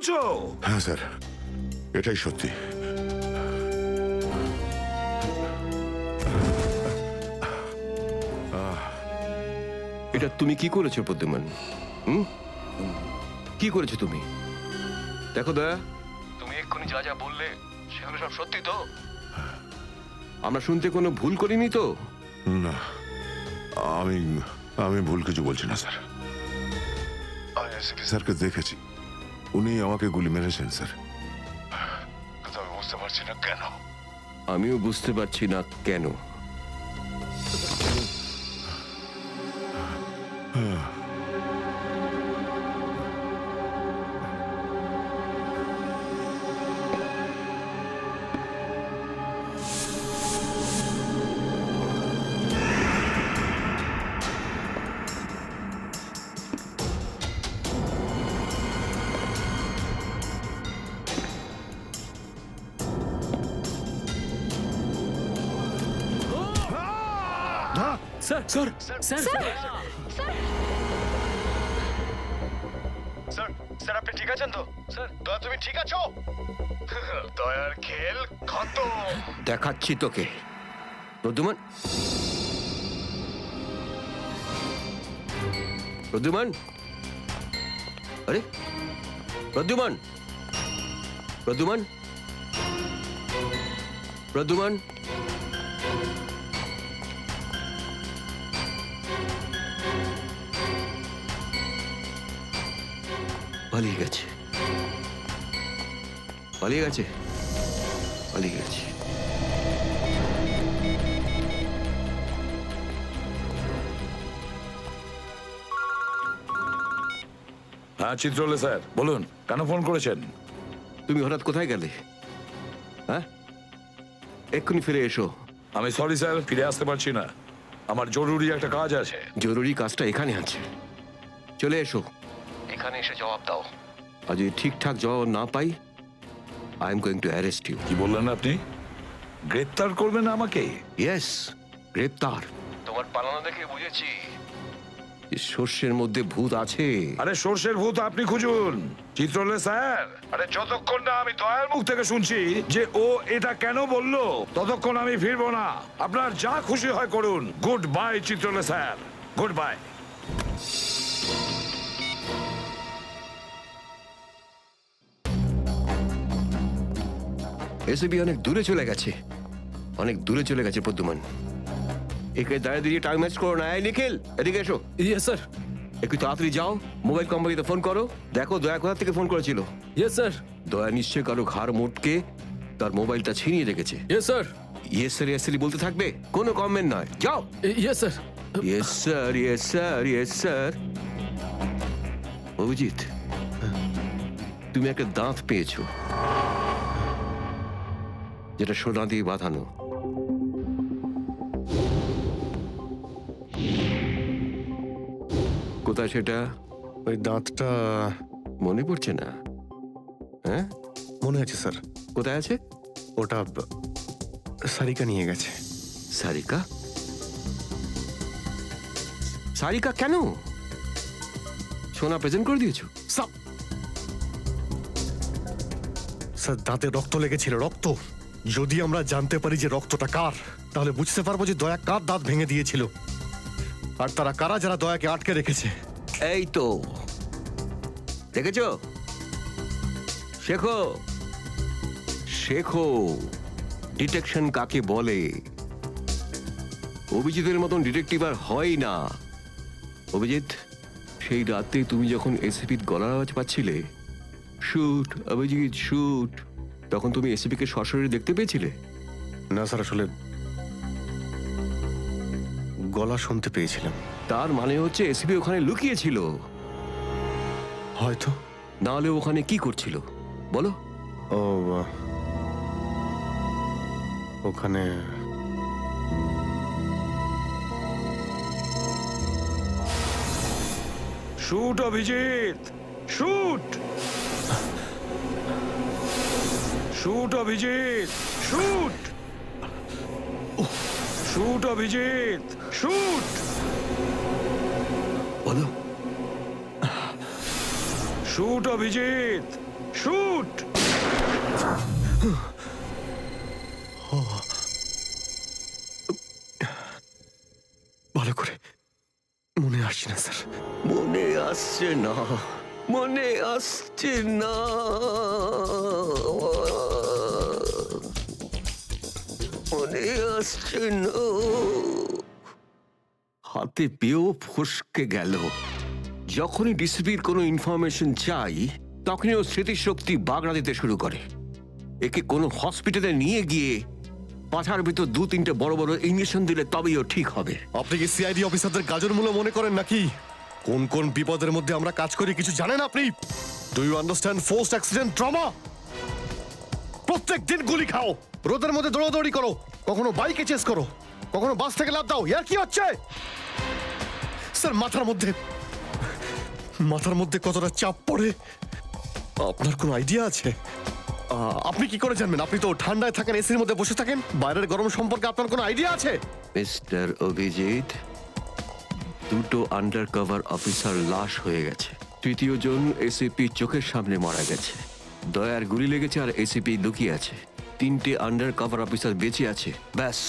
বলছো? হ্যাঁ স্যার, এটাই সত্যি। এটা তুমি কি করেছো প্রদ্যুমান? কি করেছো তুমি? দেখো দয়া, তুমি এক্ষুনি যা যা বললে সেগুলো সব সত্যি তো? আমরা শুনতে কোনো ভুল করিনি তো? না, আমি আমি ভুল কিছু বলছি না স্যার। আমি এসপি স্যারকে দেখেছি, উনি আমাকে গুলি মেরেছেন স্যার। কিন্তু আমি বুঝতে পারছি না কেন। আমিও বুঝতে পারছি না কেন। Sir sir sir sir, sir আপনি ঠিক আছেন তো? স্যার, দয়া তুমি ঠিক আছো? দয়ার খেল খতম। দেখাচ্ছি তোকে প্রদ্যুমান। প্রদ্যুমান, আরে প্রদ্যুমান, প্রদ্যুমান, প্রদ্যুমান, পালিয়ে গেছে, পালিয়ে গেছে, পালিয়ে গেছে। হ্যাঁ চিত্রলে স্যার, বলুন কেন ফোন করেছেন? তুমি হঠাৎ কোথায় গেলে? হ্যাঁ, এক্ষুনি ফিরে এসো। আমি সরি স্যার, ফিরে আসতে পারছি না, আমার জরুরি একটা কাজ আছে। জরুরি কাজটা এখানে আছে, চলে এসো। এখানে এসে জবাব দাও। আর যদি ঠিকঠাক জবাব না পাই, I am going to arrest you. কি বললেন আপনি? গ্রেপ্তার করবেন আমাকে? ইয়েস, গ্রেপ্তার। তোমার পালানো দেখে বুঝেছি সর্ষের মধ্যে ভূত আছে। আরে সর্ষের ভূত আপনি খুঁজুন চিত্রলে স্যার। আরে যতক্ষণ না আমি দয়ার মুখ থেকে শুনছি যে ও এটা কেন বললো, ততক্ষণ আমি ফিরবো না। আপনার যা খুশি হয় করুন। Good bye Chitrole sir, good bye. এসবি অনেক দূরে চলে গেছে, অনেক দূরে চলে গেছে প্রদ্যুমান। একে দাঁড়িয়ে দিয়ে টাইম ম্যাচ করো না। এই নিখিল, এদিকে এসো। Yes sir. একটু তাড়াতাড়ি যাও, মোবাইল কোম্পানিতে ফোন করো, দেখো দয়া কোথা থেকে ফোন করেছিল। Yes sir. দয়া নিশ্চয়ই কারো ঘাড় মোটকে তার মোবাইলটা ছিনিয়ে রেখেছে। Yes sir. Yes sir, yes sir বলতে থাকবে, কোনো কমেন্ট নয়। যাও। Yes sir. Yes sir, yes sir, yes sir. Abhijit, তুমি একটা দাঁত পেয়েছো, যেটা সোনা দিয়ে বাঁধানো। কোথায় সেটা? ওই দাঁতটা মনে পড়ছে না? হ্যাঁ, মনে আছে স্যার। কোথায় আছে? ওটা সারিকা নিয়ে গেছে। সারিকা? সারিকা কেন? সোনা প্রেজেন্ট করে দিয়েছো? স্যার দাঁতে রক্ত লেগেছিল, রক্ত। যদি আমরা জানতে পারি যে রক্তটা কার, তাহলে বুঝতে পারবো যে দয়া কার দাঁত ভেঙে দিয়েছিল, আর তারা কারা যারা দয়াকে আটকে রেখেছে। এই তো দেখেছো, শেখো, শেখো ডিটেকশন কাকে বলে। অভিজিতের মতন ডিটেকটিভ আর হয় না। অভিজিৎ, সেই রাতে তুমি যখন এসিপির গলার আওয়াজ পাচ্ছিলে, শুট অভিজিৎ শুট, তখন তুমি এসিপিকে সরাসরি দেখতে পেয়েছিলে? না স্যার, আসলে গলা শুনতে পেয়েছিলাম। তার মানে হচ্ছে এসিপি ওখানে লুকিয়েছিল। হয়তো। না হলে ওখানে কি করছিল বলো? ও ওখানে shoot Abhijeet, shoot, shoot Abhijeet, shoot, shoot Abhijeet, shoot, বলো। Shoot Abhijeet, shoot. ভালো করে মনে আসছে না স্যার। মনে আসছে না, মনে আসছে না। মনে আসছে না। হাতে পেয়েও ফসকে গেল। যখনই ডিসিপির কোনো ইনফরমেশন চাই তখনই ও স্মৃতিশক্তি বাগড়া দিতে শুরু করে। একে কোনো হসপিটালে নিয়ে গিয়ে পাছার ভিতর 2-3টে বড় বড় ইঞ্জেকশন দিলে তবেই ও ঠিক হবে। আপনি কি সিআইডি অফিসারদের গাজর মূল্য মনে করেন নাকি? কোন কোন বিপদের মধ্যে আমরা কাজ করি কিছু জানেন আপনি? Do you understand forced accident trauma? প্রত্যেক দিন গুলি খাও, রোদের মধ্যে দৌড়াদৌড়ি করো, কখনো বাইকে চেস করো, কখনো বাস থেকে লাফ দাও। ইয়ার কি হচ্ছে স্যার? মাথার মধ্যে কতটা চাপ পড়ে আপনার কোনো আইডিয়া আছে? আপনি কি করে জানবেন? আপনি তো ঠান্ডায় থাকেন, এসির মধ্যে বসে থাকেন। বাইরের গরম সম্পর্কে আপনার কোনো আইডিয়া আছে? মিস্টার অভিজিৎ, 2টো আন্ডার কভার অফিসার লাশ হয়ে গেছে। 3য় জন এসিপি চোখের সামনে মারা গেছে। দয়ার গুলি লেগেছে আর এসিপি লুকিয়ে আছে। 3টে আন্ডার কভার অফিসার বেঁচে আছে। ব্যাস,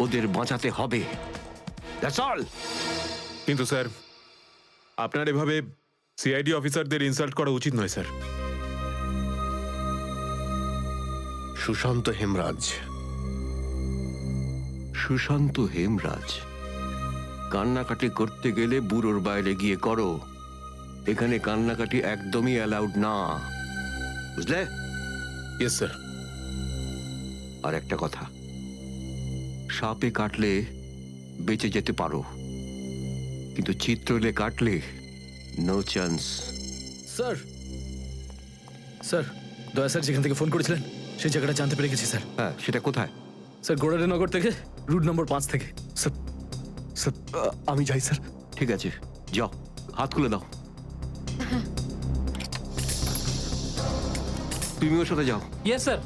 ওদের বাঁচাতে হবে। That's all. কিন্তু স্যার, আপনার এভাবে সিআইডি অফিসারদের ইনসাল্ট করা উচিত নয় স্যার। সুশান্ত হেমরাজ। সুশান্ত হেমরাজ? কান্নাকাটি করতে গেলে বুড়োর বাইরে গিয়ে করো। এখানে কান্নাকাটি একদমই অ্যালাউড না, বুঝলে? Yes sir. আর একটা কথা, সাপে কাটলে বেঁচে যেতে পারো, কিন্তু চিত্রলে কাটলে নো চান্স। স্যার, স্যার, দয়া স্যার যেখান থেকে ফোন করেছিলেন সেই জায়গাটা জানতে পেরে গেছি স্যার। হ্যাঁ, সেটা কোথায়? স্যার, গোড়ারেনগর থেকে, রুট নম্বর 5 থেকে। স্যার, স্যার, আমি যাই স্যার। ঠিক আছে, যাও, হাত খুলে দাও। তুমি ওর সাথে যাও। Yes sir.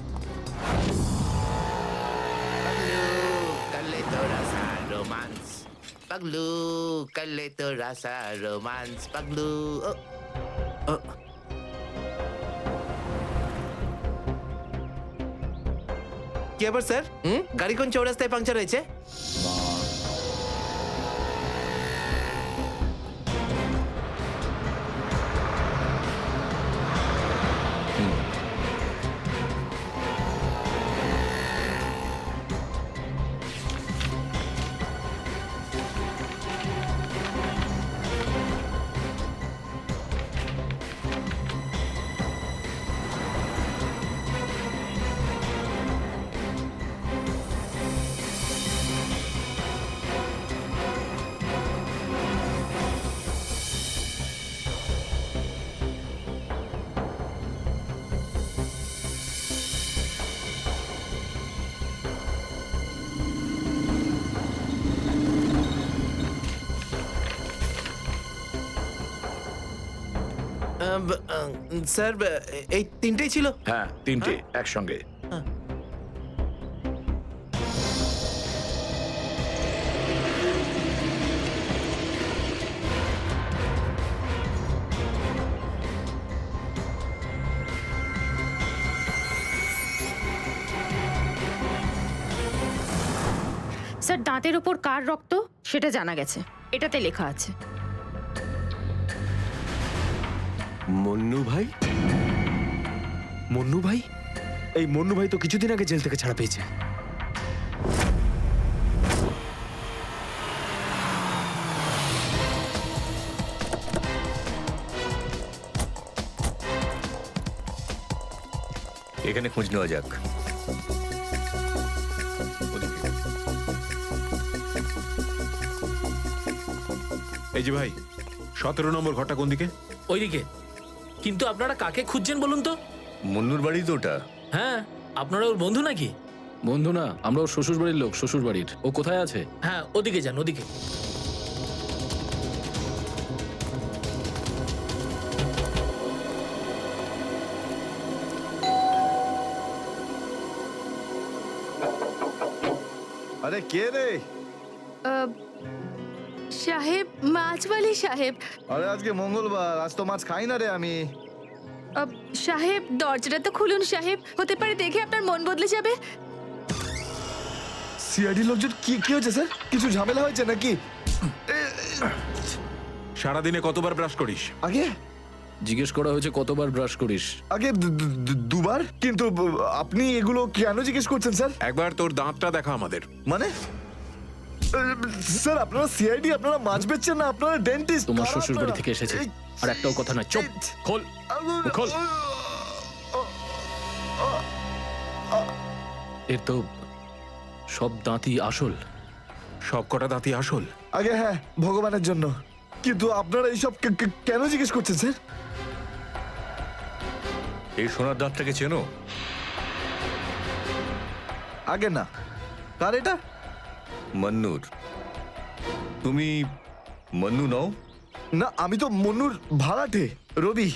Paglu, kalito rasa romance. Paglu. কি আবার স্যার? গাড়ি কোন চৌরাস্তায় পাংচার হয়েছে? স্যার, এই তিনটেই ছিল? হ্যাঁ, 3টে একসঙ্গে। স্যার, দাঁতের ওপর কার রক্ত সেটা জানা গেছে, এটাতে লেখা আছে। মন্নু ভাই? মন্নু ভাই? এই মন্নু ভাই তো কিছুদিন আগে জেল থেকে ছাড়া পেয়েছে। এখানে খোঁজ নেওয়া যাক। এই যে ভাই, 17 নম্বর ঘরটা কোন দিকে? ওইদিকে। কিন্তু আপনারা কাকে খুঁজছেন বলুন তো? মুন্নুর বাড়ি তো ওটা। হ্যাঁ, আপনারা ওর বন্ধু নাকি? বন্ধু না, আমরা ওর শ্বশুর বাড়ির লোক। শ্বশুর বাড়ির। ও কোথায় আছে? হ্যাঁ, ওদিকে যান, ওদিকে। আরে কে রে? সাহেব, মাছওয়ালি সাহেব। আরে আজকে মঙ্গলবার, আজ তো মাছ খাই না রে আমি। সাহেব দরজাটা তো খুলুন সাহেব, হতে পারে দেখে আপনার মন বদলে যাবে। সিআইডি লোকজন কি কি হয়েছে স্যার? কিছু ঝামেলা হয়েছে নাকি? সারাদিনে কতবার ব্রাশ করিস? আগে জিজ্ঞেস করা হয়েছে কতবার ব্রাশ করিস। আগে দুবার, কিন্তু আপনি এগুলো কেন জিজ্ঞেস করছেন স্যার? একবার তোর দাঁতটা দেখা আমাদের। মানে স্যার আপনারা সিআইডি, আপনারা মাছ বেচছেন না, আপনারা ডেন্টিস্ট। তোমার শ্বশুর বাড়ি থেকে এসেছে, আর একটাও কথা না। চুপ, খোল খোল। এর তো সব দাঁতই আসল। সব কটা দাঁতই আসল? আগে হ্যাঁ, ভগবানের জন্য। কিন্তু আপনারা এইসব কেন জিজ্ঞেস করছেন স্যার? এই সোনার দাঁতটাকে চেনো? আগে না। কার এটা? মন্নুর। তুমি মন্নু নও? না, আমি তো মন্নুর ভাড়াটে, রবি।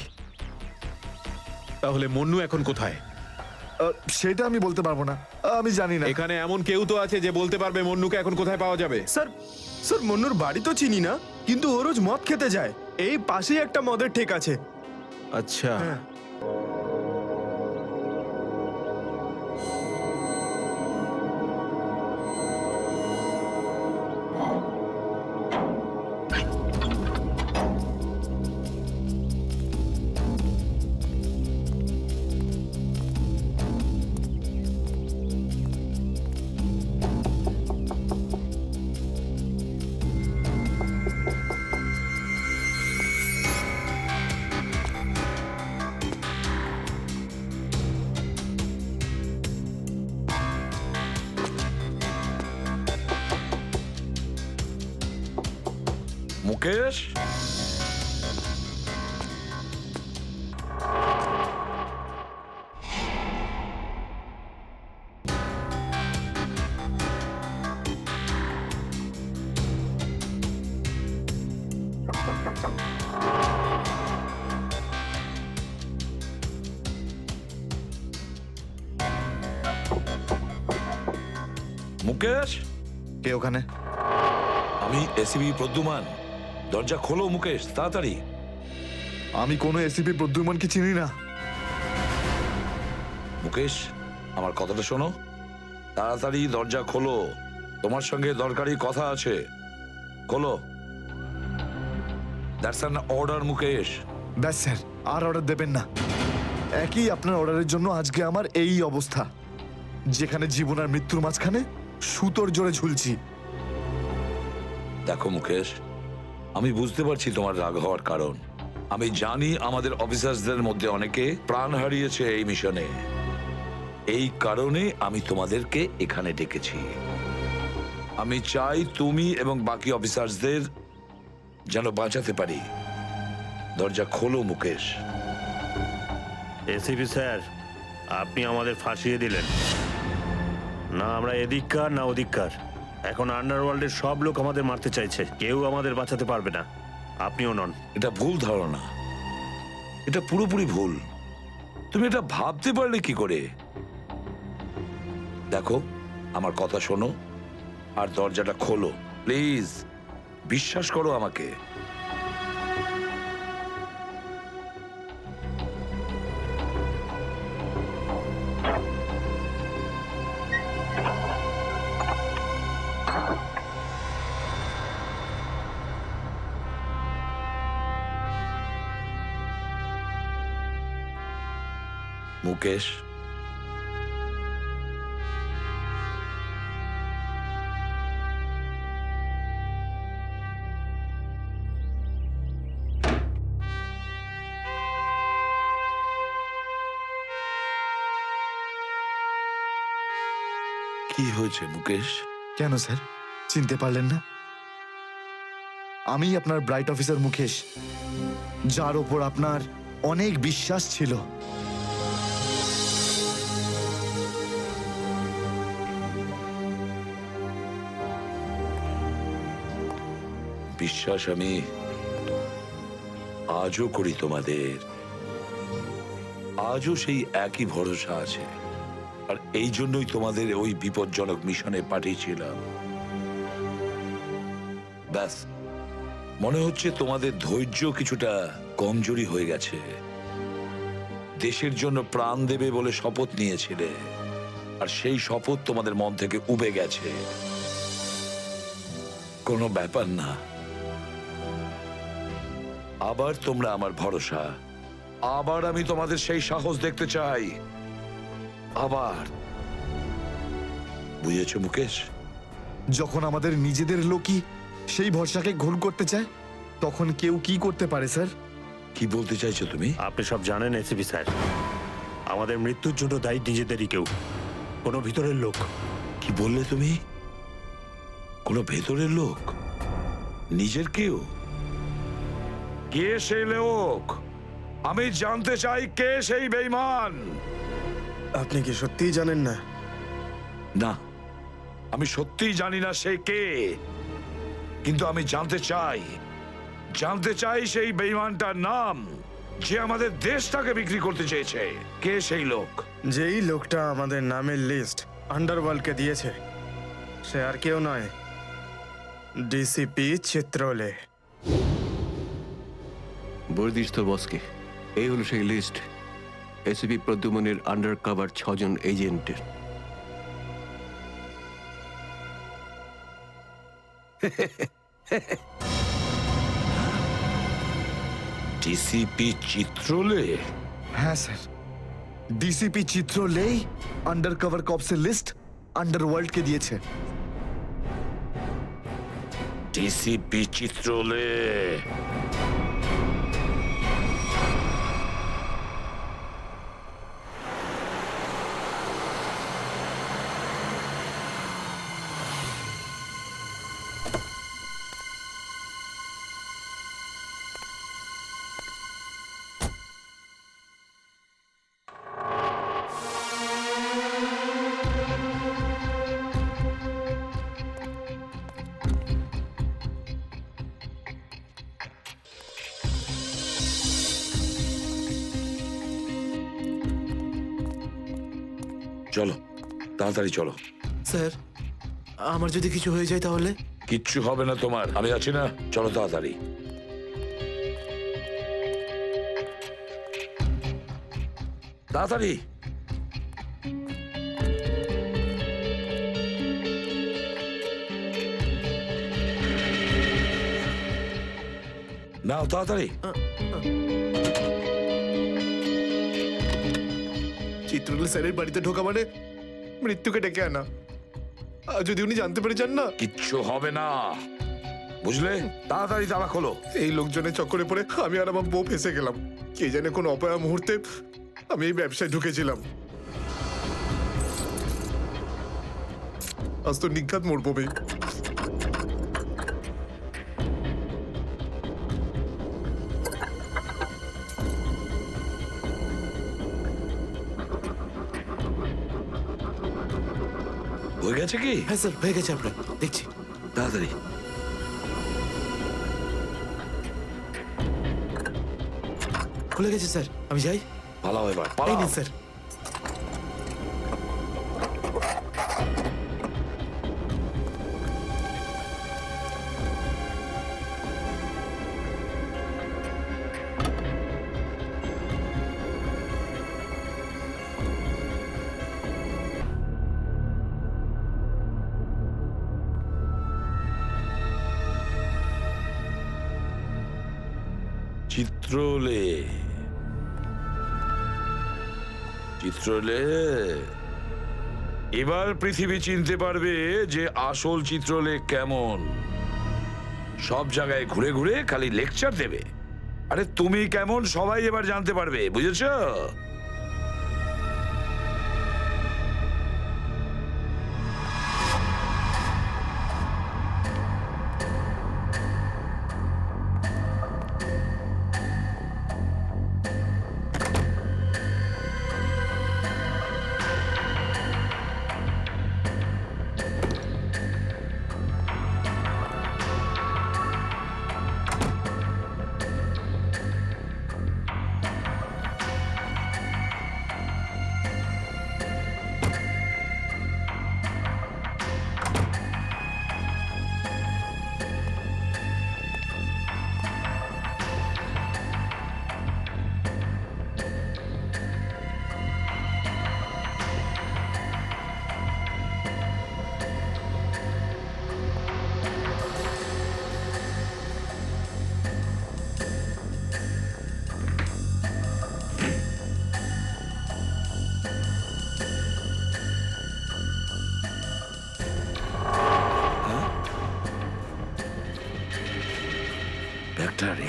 তাহলে মন্নু এখন কোথায়? সেটা আমি বলতে পারবো না, আমি জানি না। এখানে এমন কেউ তো আছে যে বলতে পারবে মন্নুকে এখন কোথায় পাওয়া যাবে? স্যার স্যার মন্নুর বাড়ি তো চিনি না, কিন্তু ও রোজ মদ খেতে যায়। এই পাশেই একটা মদের ঠেক আছে। আচ্ছা, মুকেশ, মুকেশ, কে ওখানে? আমি এসিবি প্রদ্যুমান। দরজা খোলো মুকেশ, তাড়াতাড়ি। আমি কোনো এসিপি প্রদ্যুমনকে চিনি না। মুকেশ, আমার কথাটা শোনো, তাড়াতাড়ি দরজা খোলো, তোমার সঙ্গে দরকারি কথা আছে। খোলো। That's an order Mukesh. ব্যাস স্যার, আর অর্ডার দেবেন না। একই আপনার অর্ডারের জন্য আজকে আমার এই অবস্থা, যেখানে জীবন আর মৃত্যুর মাঝখানে সুতোর জোরে ঝুলছি। দেখো মুকেশ, আমি বুঝতে পারছি তোমার রাগ হওয়ার কারণ। আমি জানি আমাদের অফিসারদের মধ্যে অনেকে প্রাণ হারিয়েছে এই মিশনে। এই কারণে আমি তোমাদেরকে এখানে ডেকেছি। আমি চাই তুমি এবং বাকি অফিসারদের যেন বাঁচাতে পারি। দরজা খোলো মুকেশ। এসিপি স্যার, আপনি আমাদের ফাঁসিয়ে দিলেন। না আমরা এদিককার না ওদিককার। এখন আন্ডারওয়ার্ল্ডের সব লোক আমাদের মারতে চাইছে, কেউ আমাদের বাঁচাতে পারবে না, আপনিও নন। এটা ভুল ধারণা, এটা পুরোপুরি ভুল। তুমি এটা ভাবতে পারলে কি করে? দেখো, আমার কথা শোনো আর দরজাটা খোলো প্লিজ। বিশ্বাস করো আমাকে। মুকেশ, কি হয়েছে মুকেশ? কেন স্যার, চিনতে পারলেন না? আমি আপনার ব্রাইট অফিসার মুকেশ, যার ওপর আপনার অনেক বিশ্বাস ছিল। বিশ্বাস আমি আজও করি তোমাদের। আজও সেই একই ভরসা আছে, আর এই জন্যই তোমাদের ওই বিপজ্জনক মিশনে পাঠিয়েছিলাম। ব্যাস, মনে হচ্ছে তোমাদের ধৈর্য কিছুটা কমজোরি হয়ে গেছে। দেশের জন্য প্রাণ দেবে বলে শপথ নিয়েছিলে, আর সেই শপথ তোমাদের মন থেকে উবে গেছে। কোনো ব্যাপার না, আবার তোমরা আমার ভরসা, আবার আমি তোমাদের সেই সাহস দেখতে চাই, আবার। বুঝেছো মুকেশ? যখন আমাদের নিজেদের লোকই সেই ভরসাকে ঘোল করতে চায়, তখন কেউ কি করতে পারে স্যার? কি বলতে চাইছো তুমি? আপনি সব জানেন এসিপি স্যার, আমাদের মৃত্যুর জন্য দায়ী নিজেদেরই কেউ, কোনো ভিতরের লোক। কি বললে তুমি? কোনো ভেতরের লোক? নিজের কেউ? কে সেই লোক? আমি জানতে চাই কে সেই বেঈমান। আপনি কি সত্যিই জানেন না? না, আমি সত্যিই জানি না সে কে, কিন্তু আমি জানতে চাই সেই বেঈমানটার নাম, যে আমাদের দেশটাকে বিক্রি করতে চেয়েছে। কে সেই লোক? যেই লোকটা আমাদের নামের লিস্ট আন্ডারওয়ার্ল্ডকে দিয়েছে, সে আর কেউ নয়, ডিসিপি চিত্রলে। বলে দিস তোর বসকে, এই হলো সেই লিস্ট এসিপি প্রদ্যুমনের আন্ডার কভার 6 জন এজেন্টের। ডিসিপি চিত্রলে? হ্যাঁ স্যার, ডিসিপি চিত্রলেই আন্ডার কভার কপসের লিস্ট আন্ডারওয়ার্ল্ডকে দিয়েছে। ডিসিপি চিত্রলে? চলো, তাড়াতাড়ি চলো। স্যার, আমার যদি কিছু হয়ে যায় তাহলে? কিচ্ছু হবে না তোমার, আমি আছি না। চলো তাড়াতাড়ি। তাড়াতাড়ি। নাও তাড়াতাড়ি। চিত্রলে স্যারের বাড়িতে ঢোকা মানে মৃত্যুকে ডেকে আনা। আর যদি উনি জানতে পেরে যান না? কিচ্ছু হবে না, বুঝলে? তাড়াতাড়ি তালা খোলো। এই লোকজনের চক্করে পড়ে আমি আর আমার বউ ফেসে গেলাম। কে জানে কোন অপয়া মুহূর্তে আমি এই ব্যবসায় ঢুকেছিলাম। আজ তো নিঘাত মরবো বে। হয়ে গেছে কি? হ্যাঁ স্যার, হয়ে গেছে, আপনার দেখছি। তাড়াতাড়ি। খুলে গেছে স্যার, আমি যাই। পালাও এবার, এই পালাও। নিন স্যার। চিত্রলে? চিত্রলে? এবার পৃথিবী চিনতে পারবে যে আসল চিত্রলে কেমন। সব জায়গায় ঘুরে ঘুরে খালি লেকচার দেবে। আরে তুমি কেমন সবাই এবার জানতে পারবে, বুঝেছো?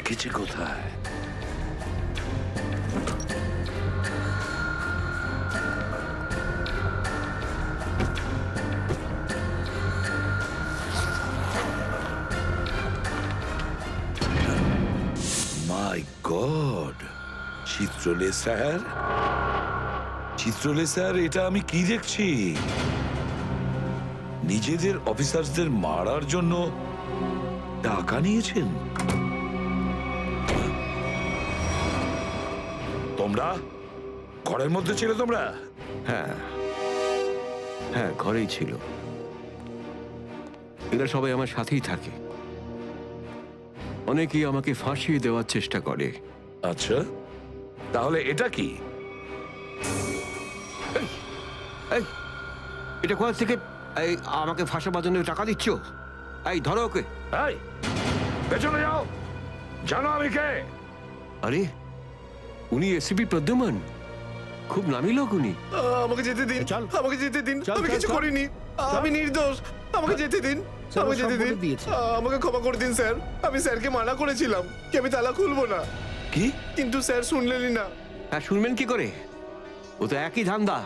রেখেছি কোথায়? মাই গড, চিত্রলে স্যার, চিত্রলে স্যার, এটা আমি কি দেখছি? নিজেদের অফিসারদের মারার জন্য টাকা নিয়েছেন তোমরা? ঘরের মধ্যে ছিল তোমরা? হ্যাঁ হ্যাঁ, ঘরেই ছিল। এরা সবাই আমার সাথেই থাকে। অনেকেই আমাকে ফাঁসিয়ে দেওয়ার চেষ্টা করে। আচ্ছা, তাহলে এটা কি? এই, এটা কোথা থেকে এই আমাকে ফাঁসাবার জন্য টাকা দিচ্ছ? এই ধরো ওকে। এই, পেছনে যাও, জানো আমি কে? আরে, উনি এসিপি প্রদ্যুমান, খুব নামি লোক উনি। আমাকে যেতে দিন, আমাকে যেতে দিন, আমি কিছু করিনি, আমি নির্দোষ, আমাকে যেতে দিন, আমাকে যেতে দিন, আমাকে ক্ষমা করে দিন স্যার। আমি স্যারকে মানা করেছিলাম কি আমি তালা খুলবো না, কি? কিন্তু স্যার শুনলেনই না। হ্যাঁ, শুনবেন কি করে? ও তো একই ধান্দা।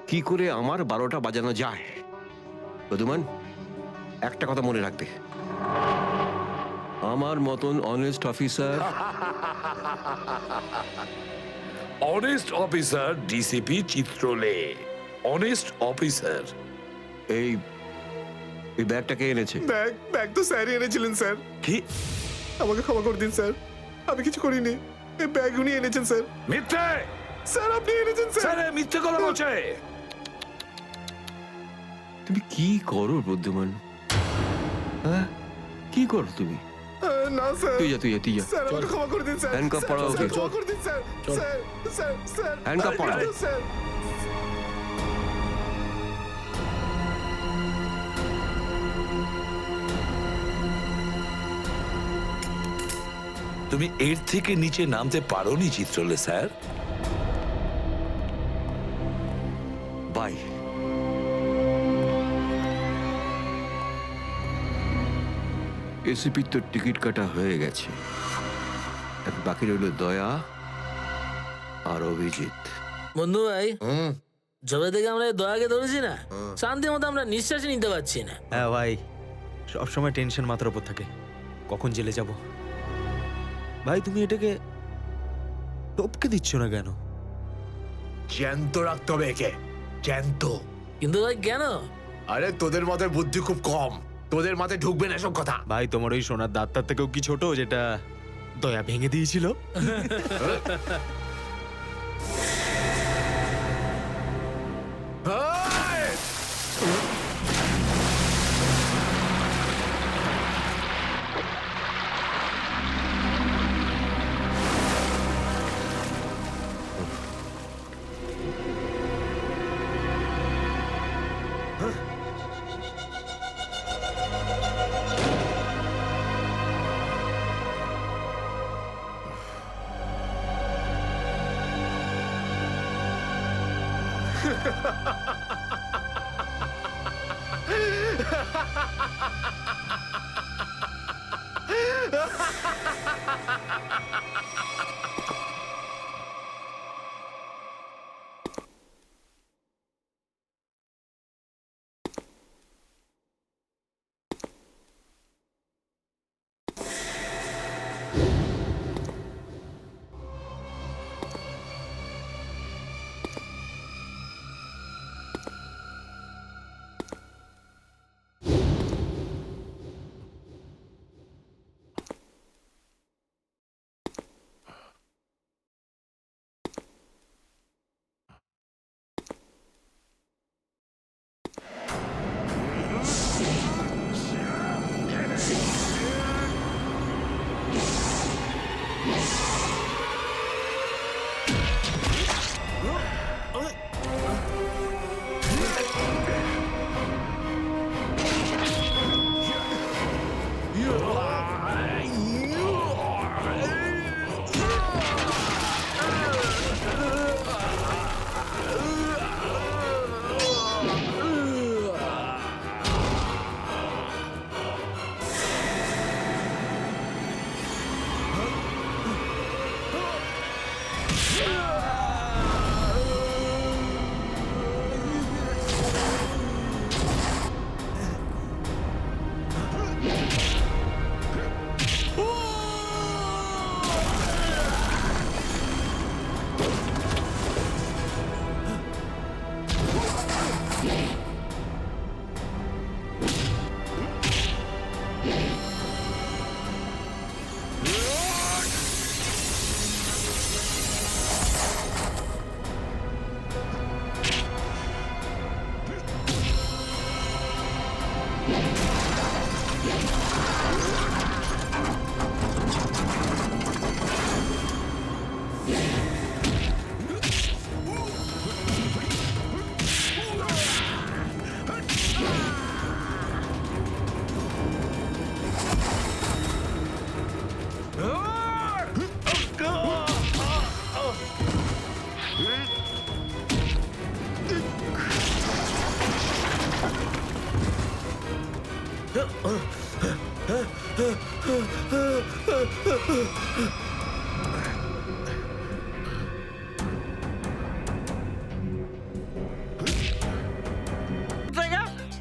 কি করে আমার 12টা বাজানো যায়? প্রদ্যুমান, একটা কথা মনে রাখবে, আমার মতন honest officer, honest officer DCP Chitrole, honest officer. এই এই ব্যাগটাকে এনেছে। ব্যাগ তো স্যারই এনেছিলেন স্যার। কি? আমাকে ক্ষমা করে দিন স্যার, আমি কিছু করিনি, এই ব্যাগ উনি এনেছেন স্যার। মিথ্যে! স্যার আপনি এনেছেন স্যার। স্যার এ মিথ্যে কথা বলছে। তুমি কি করো প্রদ্যুমান? হ্যাঁ, কি করো তুমি? না স্যার, তুই যা, তুই যা, তুই যা। স্যার আমাকে ক্ষমা করে দিন স্যার। হ্যান্ডকাফ পরাও ওকে। স্যার, ক্ষমা করে দিন sir. Sir, sir, sir, handcuff পরাও। স্যার। তুমি এর থেকে নিচে নামতে পারোনি চিত্রলে স্যার? বাই। এসিপির তো টিকিট কাটা হয়ে গেছে, এখন বাকি রইল দয়া আর অভিজিৎ। বন্ধু ভাই, যবে থেকে আমরা এই দয়াকে ধরেছি না, শান্তি মতো আমরা নিঃশ্বাসই নিতে পারছি না। হ্যাঁ ভাই, সবসময় টেনশন মাথার উপর থাকে, কখন জেলে যাব। ভাই তুমি এটাকে টপকে দিচ্ছ না কেন? জ্যান্ত রাখতে হবে একে, জ্যান্ত। কিন্তু ভাই কেন? আরে তোদের মাথায় বুদ্ধি খুব কম, তোদের মাথায় ঢুকবে না এসব কথা। ভাই তোমার ওই সোনার দাঁতটার থেকেও কি ছোট যেটা দয়া ভেঙে দিয়েছিল?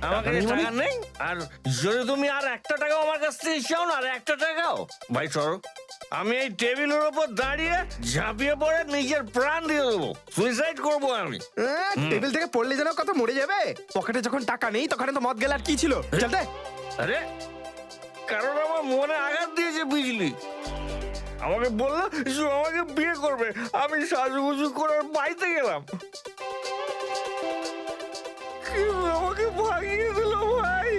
আমাকে টাকা নেই, আর যদি তুমি আর 1টা টাকাও আমার কাছ থেকে চাও না, আর 1টা টাকাও, ভাই সরো, আমি এই টেবিলের উপর দাঁড়িয়ে ঝাঁপিয়ে পড়ে নিজের প্রাণ দিয়ে দেবো, সুইসাইড করবো আমি। টেবিল থেকে পড়লে যেন কত মরে যাবে। পকেটে যখন টাকা নেই তখন তো মদ গেল, আর কি ছিল? চলতে আরে কারণ আমার মনে আঘাত দিয়েছে বিজলি, আমাকে বললো যে আমাকে বিয়ে করবে, আমি সাজুগুজু করে বাড়িতে গেলাম, কিন্তু আমাকে ভাগিয়ে দিল ভাই।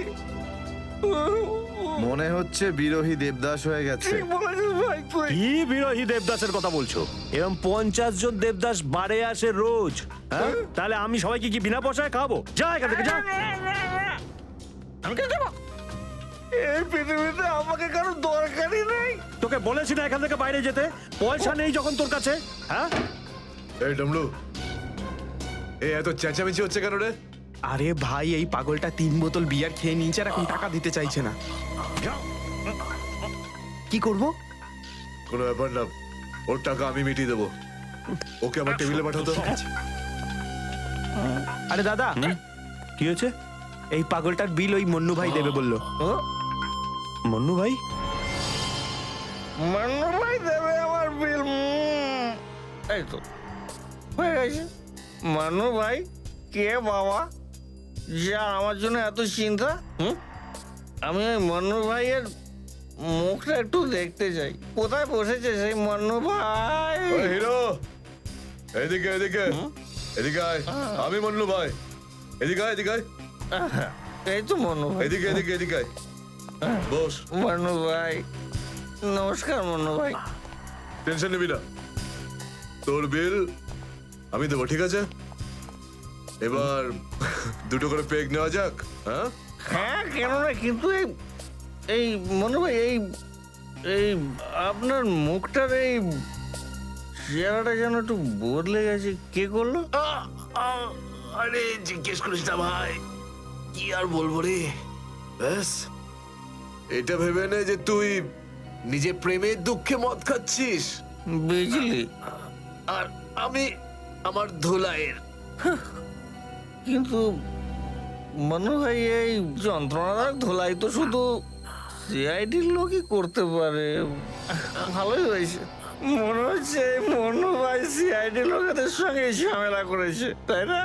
মনে হচ্ছে বিরোহী দেবদাস হয়ে গেছে। ঠিক বলেছিস ভাই তুই। কি বিরোহী দেবদাসের কথা বলছো? এরকম 50 জন দেবদাস বাড়ে আসে রোজ, হ্যাঁ? তাহলে আমি সবাইকে কি বিনা পয়সায় খাবো? যা এখান থেকে যা। আমি কেন যাবো? এই পৃথিবীতে আমাকে কারো দরকারই নেই। তোকে বলেছি না এখান থেকে বাইরে যেতে? পয়সা নেই যখন তোর কাছে, হ্যাঁ? এই ডমরু, এই এত চেঁচামেচি হচ্ছে কেন রে? আরে ভাই, এই পাগলটা 3 বোতল বিয়ার খেয়ে নিয়েছে আর এখন টাকা দিতে চাইছে না। কি করব? কোনো ব্যাপার না, ওর টাকা আমি মিটিয়ে দেবো। ওকে আমার টেবিলে পাঠাতো। আরে দাদা, কি হয়েছে? এই পাগলটার বিল ওই মন্নু ভাই দেবে বললো। মন্নু ভাই? মান্নু ভাই দেবে আমার বিল? এই তো হয়ে গেছে। মান্নু ভাই কে বাবা, যা আমার জন্য এত চিন্তা? আমি ওই মান্নু ভাইয়ের মুখটা একটু দেখতে চাই। কোথায় বসেছে সেই মান্নু ভাই? ওই হিরো, এদিকে এদিকে এদিকে আয়। আমি মন্নু ভাই, এদিকে আয়, এদিকে আয়। এই তো মান্নু ভাই, এদিকে এদিকে এদিকে আয়। বস। মান্নু ভাই নমস্কার। মান্নু ভাই টেনশন নিবি না, তোর বিল আমি দেবো, ঠিক আছে? এবার 2টো করে পেগ নেওয়া যাক। হ্যাঁ হ্যাঁ, কেন না, কিন্তু এই মনে ভাই এই আপনার মুখটার এই চেহারাটা যেন একটু বদলে গেছে। কে করলো? আরে জিজ্ঞেস করিস না ভাই, কি আর বলবো রে। ব্যাস, এটা ভেবে নে যে তুই নিজে প্রেমের দুঃখে মদ খাচ্ছিস, বিজলি, আর আমি আমার ধুলাইয়ের। কিন্তু মনে হয় এই যন্ত্রণাদায়ক ধোলাই তো শুধু সিআইডির লোকই করতে পারে। ভালোই হয়েছে, মনে হচ্ছে এই মনু ভাই সিআইডি লোকেদের সঙ্গে ঝামেলা করেছে, তাই না?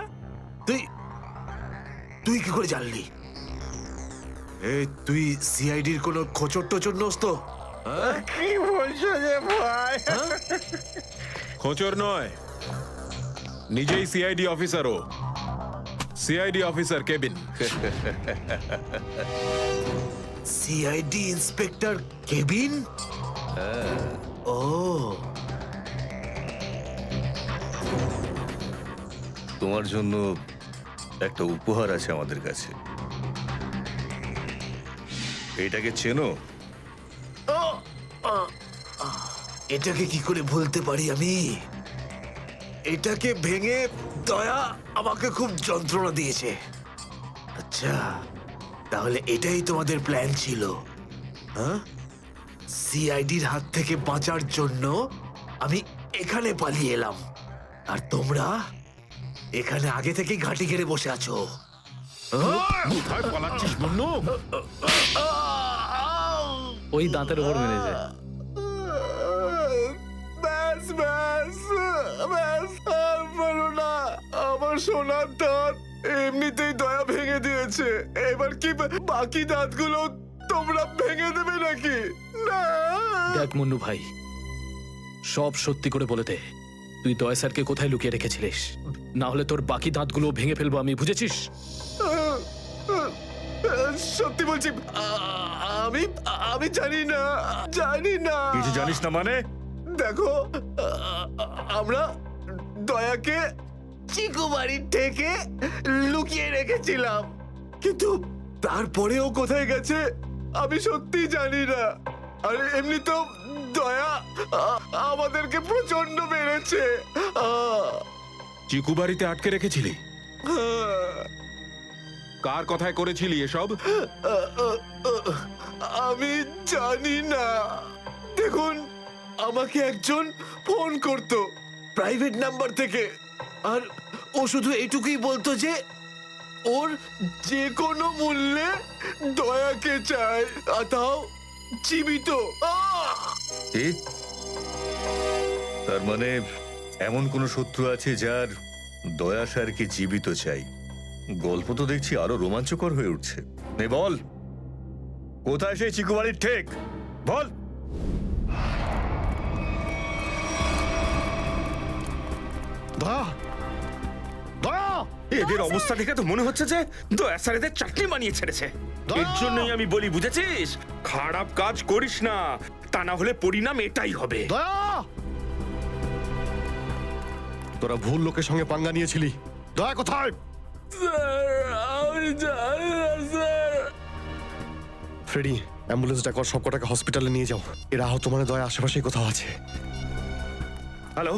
তুই কি করে জানলি? তুই সিআইডির কোনো খোঁচর টোচর নোস তো? কি বলছো যে ভাই? খোঁচর নয়, নিজেই সিআইডি অফিসারও। CID officer cabin. CID inspector cabin? ও, তোমার জন্য একটা উপহার আছে আমাদের কাছে। এটাকে চেনো? এটাকে কি করে ভুলতে পারি আমি? এটাকে ভেঙে দয়া আমাকে খুব যন্ত্রণা দিয়েছে। আচ্ছা, তাহলে এটাই তোমাদের প্ল্যান ছিল, হ্যাঁ? সিআইডির হাত থেকে বাঁচার জন্য আমি এখানে পালিয়ে এলাম, আর তোমরা এখানে আগে থেকে ঘাঁটি ঘেরে বসে আছো। কোথায় পালাচ্ছিস মন্নু? ওই দাঁতের ওপর মেরেছে। ব্যাস ব্যাস ব্যাস, আর বলো না। আমার সোনার দাঁত এমনিতেই দয়া ভেঙে দিয়েছে, এবার কি বাকি দাঁতগুলো তোমরা ভেঙে দেবে নাকি? না। দেখ মুন্নু ভাই, সব সত্যি করে বলে দে, তুই দয়া স্যারকে কোথায় লুকিয়ে রেখেছিলিস? না হলে তোর বাকি দাঁতগুলো ভেঙে ফেলবো আমি, বুঝেছিস? সত্যি বলছি, আমি আমি জানি না, জানি না। কিছু জানিস না মানে? দেখো, আমরা দয়াকে চিকু বাড়ির থেকে লুকিয়ে রেখেছিলাম, কিন্তু তারপরেও কোথায় গেছে আমি সত্যি জানি না। আর এমনি তো দয়া আমাদেরকে প্রচন্ড মেরেছে। চিকু বাড়িতে আটকে রেখেছিলি? কার কথায় করেছিলি এসব? আমি জানি না। দেখুন, আমাকে একজন ফোন করতো প্রাইভেট নাম্বার থেকে, আর ও শুধু এইটুকুই বলতো যে ওর যে কোনো মূল্যে দয়াকে চায়, আর তাও জীবিত। তার মানে এমন কোন শত্রু আছে যার দয়া স্যারকে জীবিত চাই? গল্প তো দেখছি আরো রোমাঞ্চকর হয়ে উঠছে। নে বল, কোথায় সেই চিকু বাড়ির ঠেক? বল। দয়া, দয়া, এদের অবস্থা দেখে তো মনে হচ্ছে যে দয়া স্যার এদের চাটনি বানিয়ে ছেড়েছে। এর জন্যই আমি বলি, বুঝেছিস, খারাপ কাজ করিস না, তা না হলে পরিণাম এটাই হবে। দয়া, তোরা ভুল লোকের সঙ্গে পাঙ্গা নিয়েছিলি। দয়া কোথায়? ফ্রেডি, অ্যাম্বুলেন্স ডাকো, সব কটাকে হসপিটালে নিয়ে যাও। এরা আহত মানে দয়া আশেপাশেই কোথাও আছে। Hello,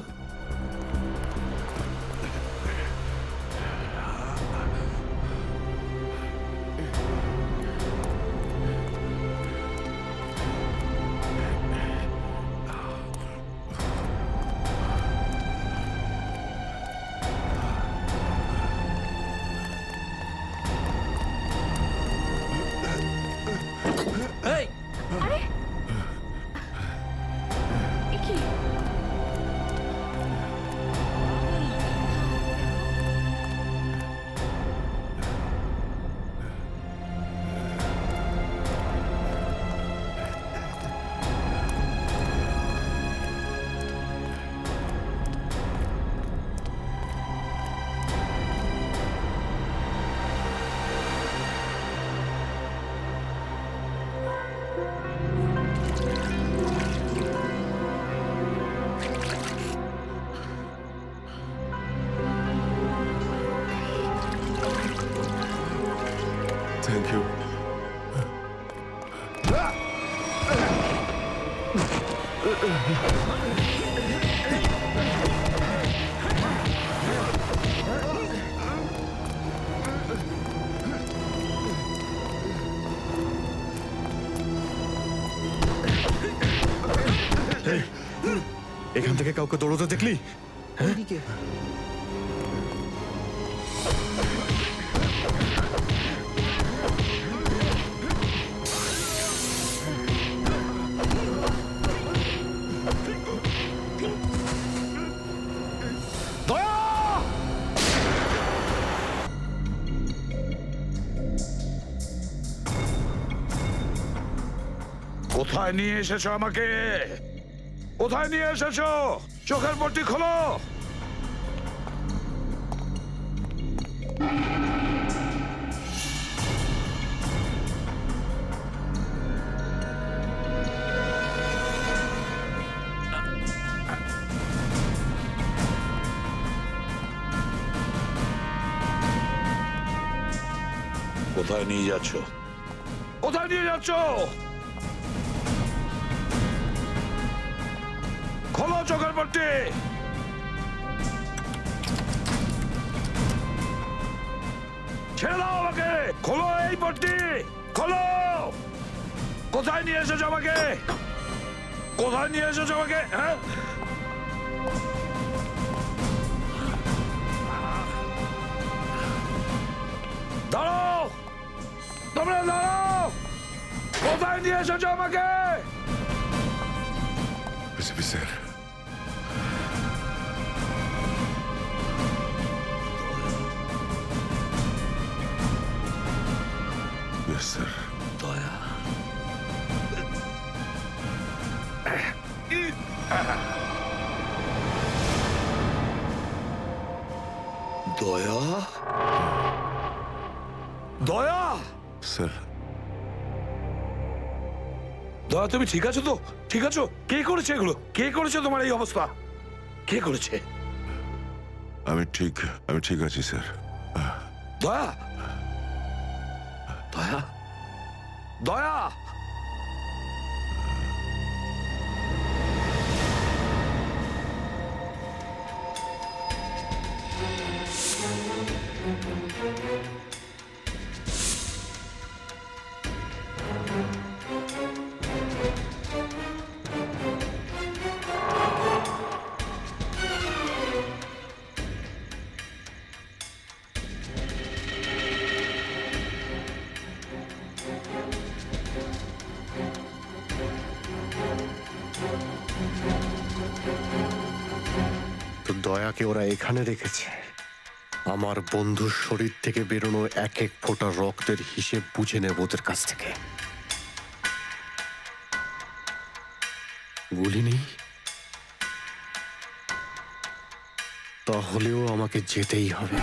thank you. এখান থেকে কাউকে দৌড়তে দেখলি? কোথায় নিয়ে এসেছো আমাকে? কোথায় নিয়ে এসেছো? চোখের পট্টি খোলো। কোথায় নিয়ে যাচ্ছ? কোথায় নিয়ে যাচ্ছ? খোলো চোখের পট্টি। ছেড়ে দাও আমাকে। খোলো এই পট্টি, খোলো। কোথায় নিয়ে এসেছো আমাকে? কোথায় নিয়ে এসেছো আমাকে? হ্যাঁ, দাঁড়াও, তোমরা দাঁড়াও। কোথায় নিয়ে এসেছো আমাকে? SP sir, yes sir. দয়া, দয়া, দয়া। স্যার, দয়া, তুমি ঠিক আছো তো? ঠিক আছো? কে করেছে এগুলো? কে করেছে তোমার এই অবস্থা? কে করেছে? আমি ঠিক আছি স্যার। দয়া, দয়া, দয়া। দয়াকে ওরা এখানে রেখেছে আমার বন্ধুর শরীর থেকে বেরোনো এক এক ফোঁটা রক্তের হিসেব বুঝে নেব ওদের কাছ থেকে। গুলি নেই, তাহলেও আমাকে যেতেই হবে।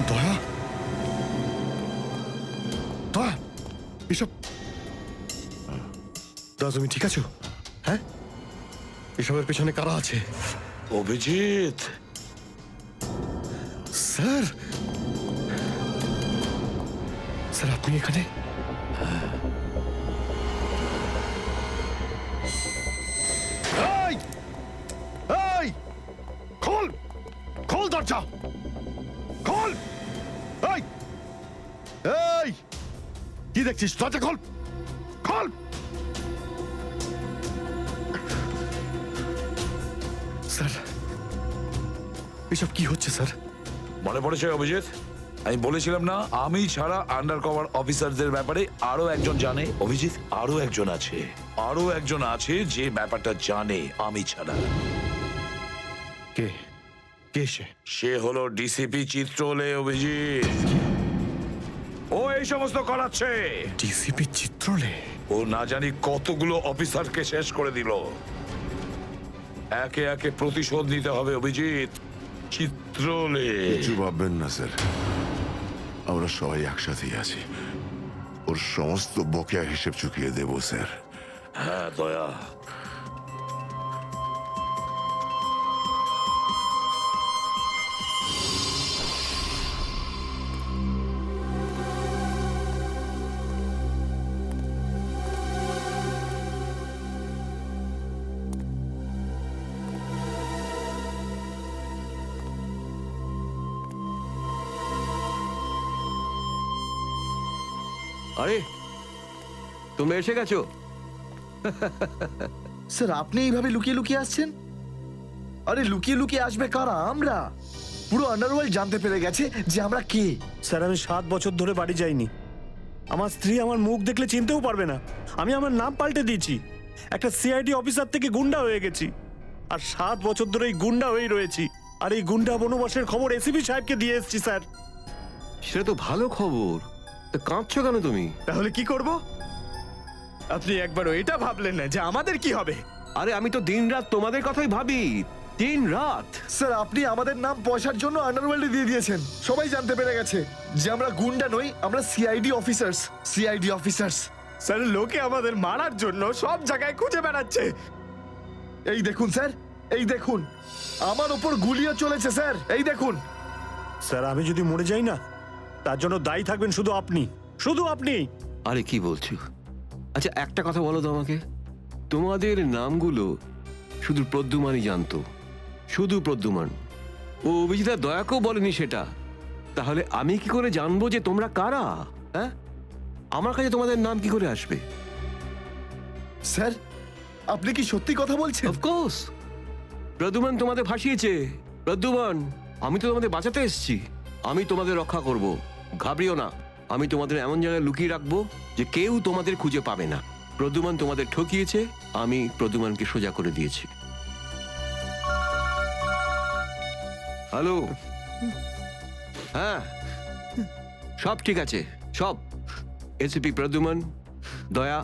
দয়া, দয়া, এসব দয়া, তুমি ঠিক আছো? হ্যাঁ, এসবের পেছনে কারা আছে? অভিজিৎ, স্যার, স্যার আপনি এখানে? এই, এই, খোল, খোল দরজা, খোল! এই, এই, কি দেখছিস? দরজা খোল, খোল! স্যার, এসব কি হচ্ছে স্যার? মনে পড়েছে অভিজিৎ, আমি বলেছিলাম না আমি ছাড়া আন্ডার কভার অফিসারদের ব্যাপারে আরো একজন জানে। অভিজিৎ, আরো একজন আছে, আরো একজন আছে যে ব্যাপারটা জানে আমি ছাড়া। কে? কে সে? সে হলো ডিসিপি চিত্রলে। অভিজিৎ, ও এই সমস্ত করাচ্ছে। ডিসিপি চিত্রলে? ও না জানি কতগুলো অফিসারকে শেষ করে দিল। একে একে প্রতিশোধ নিতে হবে অভিজিৎ। চিত্রলে, কিছু ভাববেন না স্যার, আমরা সবাই একসাথেই আছি। ওর সমস্ত বকেয়া হিসেব চুকিয়ে দেব স্যার। হ্যাঁ দয়া, আরে তোমরা এসে গেছো? স্যার আপনি এইভাবে লুকিয়ে লুকিয়ে আসছেন? আরে লুকিয়ে লুকিয়ে আসবে কারা? আমরা। পুরো আন্ডারওয়ার্ল্ড জানতে পেরে গেছে যে আমরা কে। স্যার আমি 7 বছর ধরে বাড়ি যাইনি। আমার স্ত্রী আমার মুখ দেখলে চিনতেও পারবে না। আমি আমার নাম পাল্টে দিয়েছি, একটা সিআইডি অফিসার থেকে গুন্ডা হয়ে গেছি। আর 7 বছর ধরে এই গুন্ডা হয়েই রয়েছি। আর এই গুন্ডা বনবাসের খবর এসিপি সাহেবকে দিয়ে এসেছি স্যার। সেটা তো ভালো খবর, তা কাঁদছো কেন তুমি? তাহলে কি করব? আপনি একবারও এটা ভাবলেন না যে আমাদের কি হবে? আরে আমি তো দিনরাত তোমাদের কথাই ভাবি, দিনরাত। স্যার আপনি আমাদের নাম পয়সার জন্য আন্ডারওয়ার্ল্ডে দিয়ে দিয়েছেন। সবাই জানতে পেরে গেছে যে আমরা গুন্ডা নই, আমরা CID officers. CID officers. Sir লোকে আমাদের মারার জন্য সব জায়গায় খুঁজে বেড়াচ্ছে। এই দেখুন স্যার, এই দেখুন, আমার ওপর গুলিও চলেছে স্যার, এই দেখুন। স্যার আমি যদি মরে যাই না, তার জন্য দায়ী থাকবেন শুধু আপনি, শুধু আপনি। আরে কি বলছো? আচ্ছা একটা কথা বলো তো আমাকে, তোমাদের নামগুলো শুধু প্রদ্যুমানই জানতো, শুধু প্রদ্যুমান। ও অভিজিৎ দয়াকেও বলেনি সেটা। তাহলে আমি কি করে জানবো যে তোমরা কারা? হ্যাঁ, আমার কাছে তোমাদের নাম কি করে আসবে? স্যার আপনি কি সত্যি কথা বলছেন? অফকোর্স, প্রদ্যুমান তোমাদের ফাঁসিয়েছে। প্রদ্যুমান আমি তো তোমাদের বাঁচাতে এসেছি, আমি তোমাদের রক্ষা করব, ঘাবড়িও না। আমি তোমাদের এমন জায়গায় লুকিয়ে রাখবো যে কেউ তোমাদের খুঁজে পাবে না। প্রদ্যুমান তোমাদের ঠকিয়েছে, আমি প্রদ্যুমানকে সোজা করে দিয়েছি। হ্যালো, হ্যাঁ সব ঠিক আছে, সব। এসিপি প্রদ্যুমান, দয়া,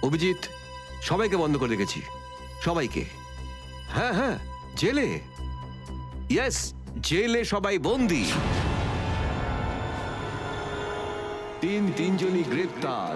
অভিজিৎ সবাইকে বন্ধ করে রেখেছি, সবাইকে। হ্যাঁ হ্যাঁ, জেলে, ইয়েস, জেলে সবাই বন্দি। তিনজনই গ্রেপ্তার।